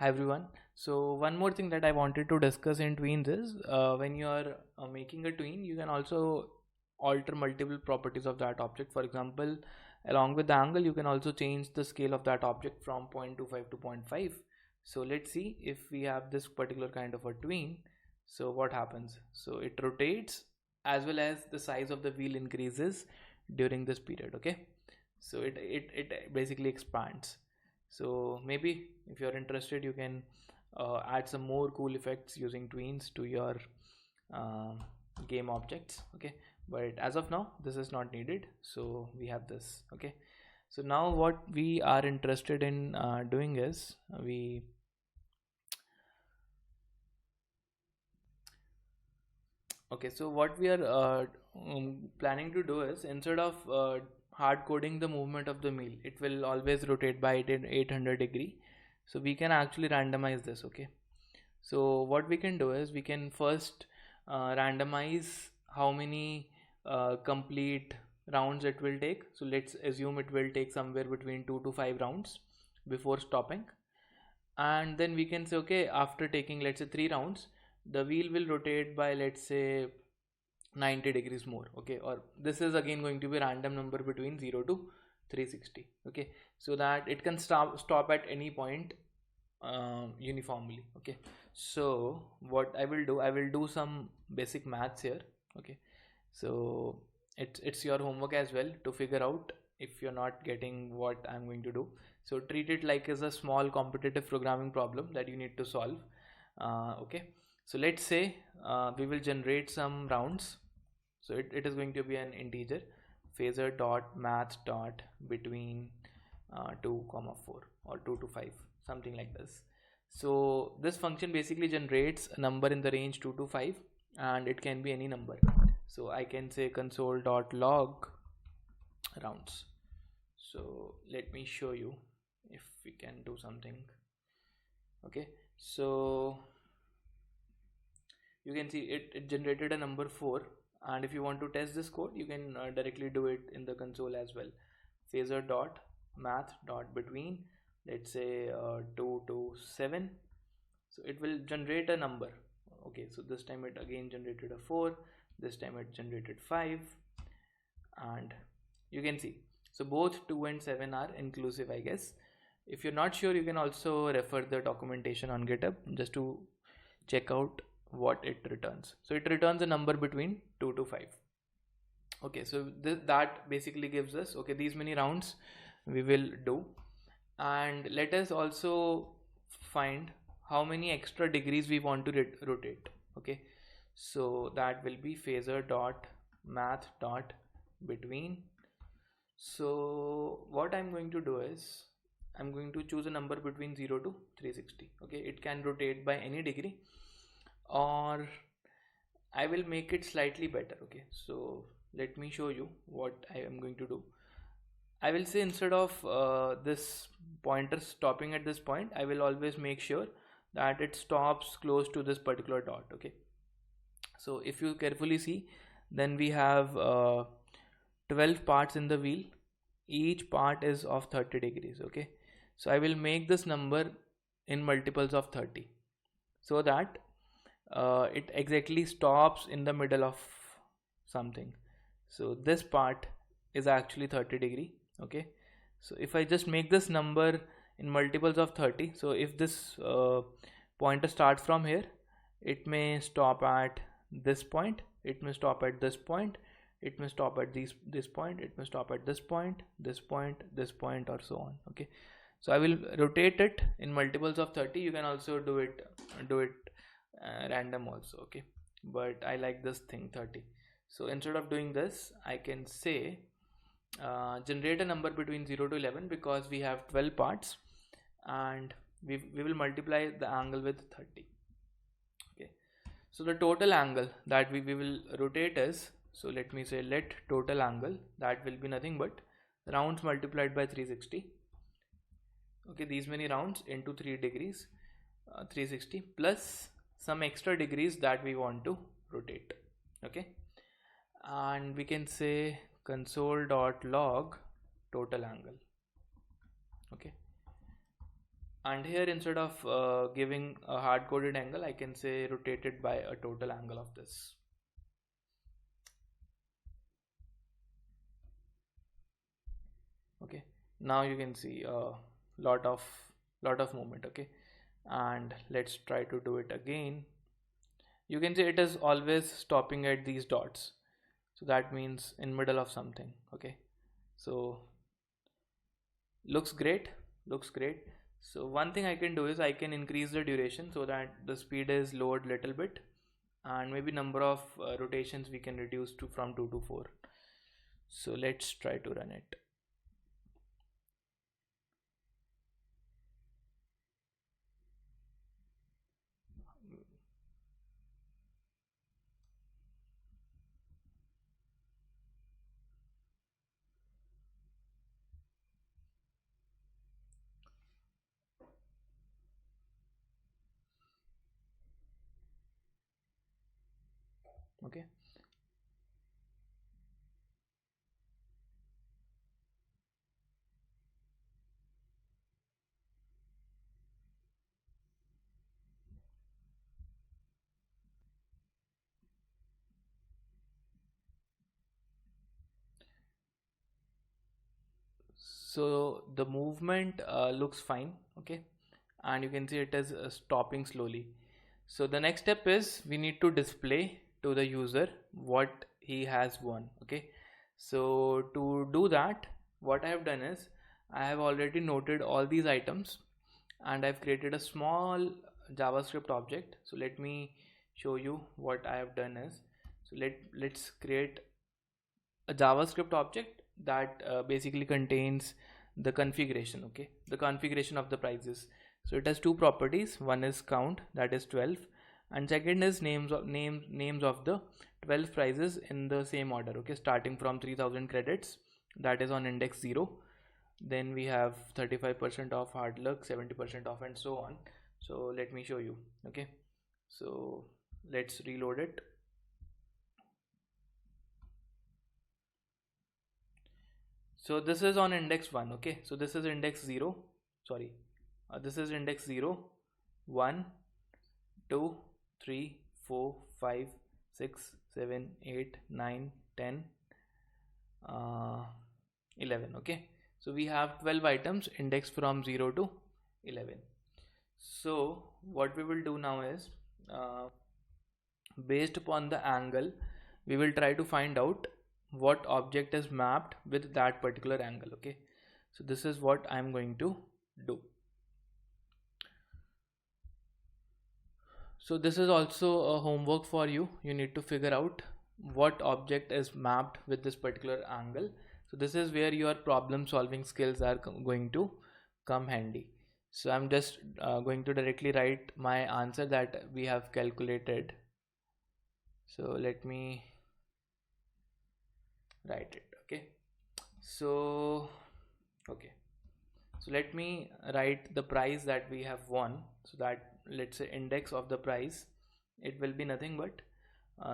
Hi everyone. So one more thing that I wanted to discuss in tweens is when you are making a tween, you can also alter multiple properties of that object. For example, along with the angle, you can also change the scale of that object from 0.25 to zero point 0.5. So let's see if we have this particular kind of a tween. So what happens? So it rotates as well as the size of the wheel increases during this period. Okay. So it basically expands. So maybe if you're interested, you can add some more cool effects using tweens to your uh, game objects. Okay, but as of now this is not needed, so we have this. Okay, so now what we are interested in doing is so what we are planning to do is, instead of hard coding the movement of the wheel, it will always rotate by 800 degree. So we can actually randomize this. Okay, so what we can do is we can first randomize how many complete rounds it will take. So let's assume it will take somewhere between 2 to 5 rounds before stopping, and then we can say, okay, after taking, let's say, 3 rounds, the wheel will rotate by, let's say, 90 degrees more. Okay, or this is again going to be a random number between 0 to 360. Okay, so that it can stop at any point uniformly. Okay, so what I will do, I will do some basic maths here. Okay, so it's your homework as well to figure out if you're not getting what I'm going to do. So treat it like as a small competitive programming problem that you need to solve. Okay, so let's say we will generate some rounds. So it is going to be an integer, phasor dot math dot between 2 comma 4 or 2 to 5, something like this. So this function basically generates a number in the range 2 to 5, and it can be any number. So I can say console dot log rounds. So let me show you if we can do something. Okay, so you can see it generated a number 4, and if you want to test this code, you can directly do it in the console as well. Phasor dot math dot between, let's say 2 to 7. So it will generate a number. Okay, so this time it again generated a 4, this time it generated 5, and you can see, so both 2 and 7 are inclusive, I guess. If you're not sure, you can also refer the documentation on GitHub just to check out what it returns. So it returns a number between 2 to 5. Okay, so that basically gives us, okay, these many rounds we will do, and let us also find how many extra degrees we want to rotate. Okay, so that will be phasor dot math dot between. So what I'm going to do is I'm going to choose a number between 0 to 360. Okay, it can rotate by any degree, or I will make it slightly better. Okay, so let me show you what I am going to do. I will say, instead of this pointer stopping at this point, I will always make sure that it stops close to this particular dot. Okay, so if you carefully see, then we have 12 parts in the wheel. Each part is of 30 degrees. Okay, so I will make this number in multiples of 30, so that it exactly stops in the middle of something. So this part is actually 30 degree. Okay, so if I just make this number in multiples of 30, so if this pointer starts from here, it may stop at this point, it may stop at this point, it may stop at this point, it may stop at this point, this point, this point, or so on. Okay, so I will rotate it in multiples of 30. You can also do it random also. Okay, but I like this thing 30. So instead of doing this, I can say generate a number between 0 to 11, because we have 12 parts, and we will multiply the angle with 30. Okay, so the total angle that we will rotate is, so let me say, let total angle, that will be nothing but rounds multiplied by 360. Okay, these many rounds into 3 degrees, 360 plus some extra degrees that we want to rotate. Okay, and we can say console.log total angle. Okay, And here, instead of giving a hard coded angle, I can say rotated by a total angle of this. Okay, now you can see a lot of movement. Okay, and let's try to do it again. You can see it is always stopping at these dots, so that means in middle of something. Okay, so looks great, looks great. So one thing I can do is I can increase the duration so that the speed is lowered little bit, and maybe number of rotations we can reduce to from 2 to 4. So let's try to run it. Okay, so the movement looks fine. Okay, and you can see it is stopping slowly. So the next step is we need to display to the user what he has won. Okay, so to do that, what I have done is I have already noted all these items, and I've created a small JavaScript object. So let me show you what I have done is, so let's create a JavaScript object that basically contains the configuration. Okay, the configuration of the prices. So it has two properties. One is count, that is 12, and second is names of the 12 prices in the same order. Okay, starting from 3000 credits, that is on index 0. Then we have 35% off, hard luck, 70% off, and so on. So let me show you. Okay, so let's reload it. So this is on index 1. Okay, so this is index 0, sorry, this is index 0, 1, 2, 3, 4, 5, 6, 7, 8, 9, 10, 11. Okay, so we have 12 items indexed from 0 to 11. So what we will do now is, based upon the angle, we will try to find out what object is mapped with that particular angle. Okay, so this is what I'm going to do. So this is also a homework for you. You need to figure out what object is mapped with this particular angle. So this is where your problem solving skills are going to come handy. So I'm just going to directly write my answer that we have calculated. So let me write it. Okay, so okay, so let me write the price that we have won. So that, let's say, index of the price, it will be nothing but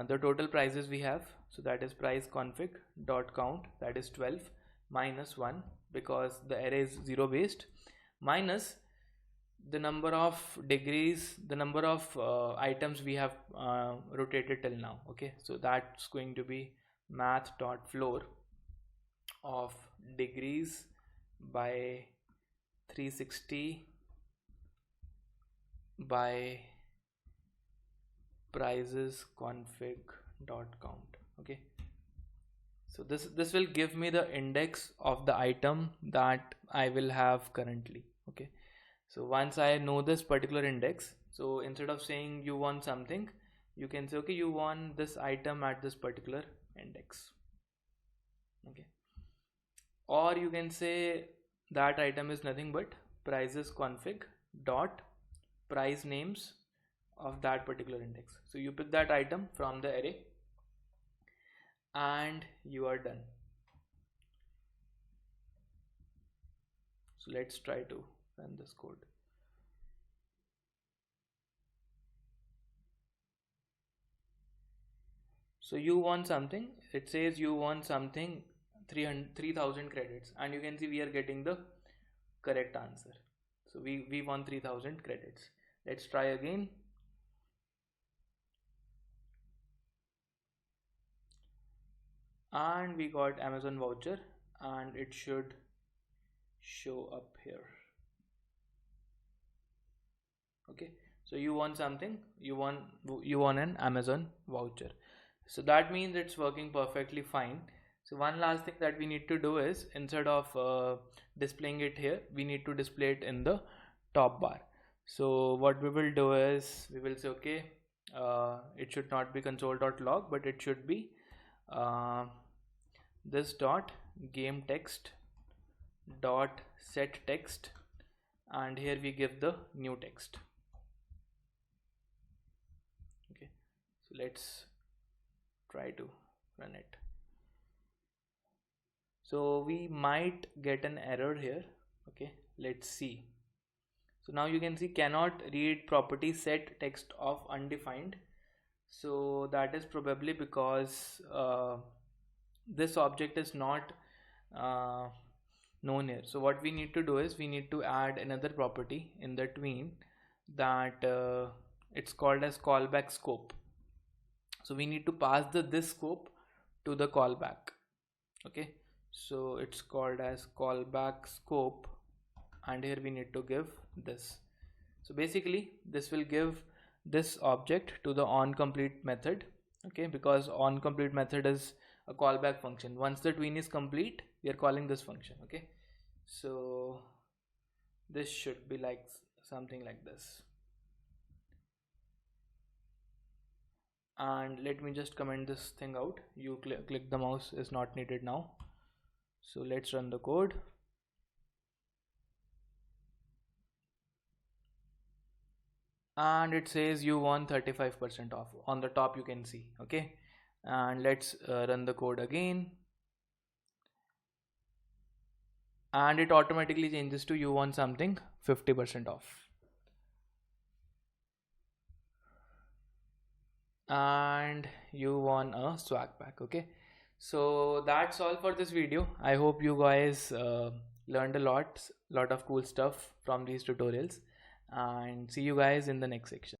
the total prices we have. So that is price config dot count, that is 12, minus 1, because the array is 0 based, minus the number of degrees, the number of items we have rotated till now. Okay, so that's going to be math.floor of degrees by 360 by prices config.count. Okay, so this will give me the index of the item that I will have currently. Okay, so once I know this particular index, so instead of saying you want something, you can say, okay, you want this item at this particular index. Okay, or you can say that item is nothing but prices config dot price names of that particular index. So you pick that item from the array and you are done. So let's try to run this code. So you want something, it says you want something 3000 credits, and you can see we are getting the correct answer. So we won 3000 credits. Let's try again. And we got Amazon voucher, and it should show up here. Okay, so you won something, you won an Amazon voucher. So that means it's working perfectly fine. So one last thing that we need to do is, instead of displaying it here, we need to display it in the top bar. So what we will do is, we will say, okay, it should not be console.log, but it should be this dot game text dot set text, and here we give the new text. Okay, so let's try to run it. So we might get an error here. Okay, let's see. So now you can see cannot read property set text of undefined. So that is probably because this object is not known here. So what we need to do is, we need to add another property in the tween that it's called as callback scope. So we need to pass this scope to the callback. Okay, so it's called as callback scope, and here we need to give this. So basically this will give this object to the onComplete method. Okay, because onComplete method is a callback function. Once the tween is complete, we are calling this function. Okay, so this should be like something like this. And let me just comment this thing out. You click the mouse is not needed now. So let's run the code. And it says you won 35% off. On the top you can see. Okay, and let's run the code again, and it automatically changes to you won something 50% off. And you won a swag pack. Okay, so that's all for this video. I hope you guys learned a lot of cool stuff from these tutorials, and see you guys in the next section.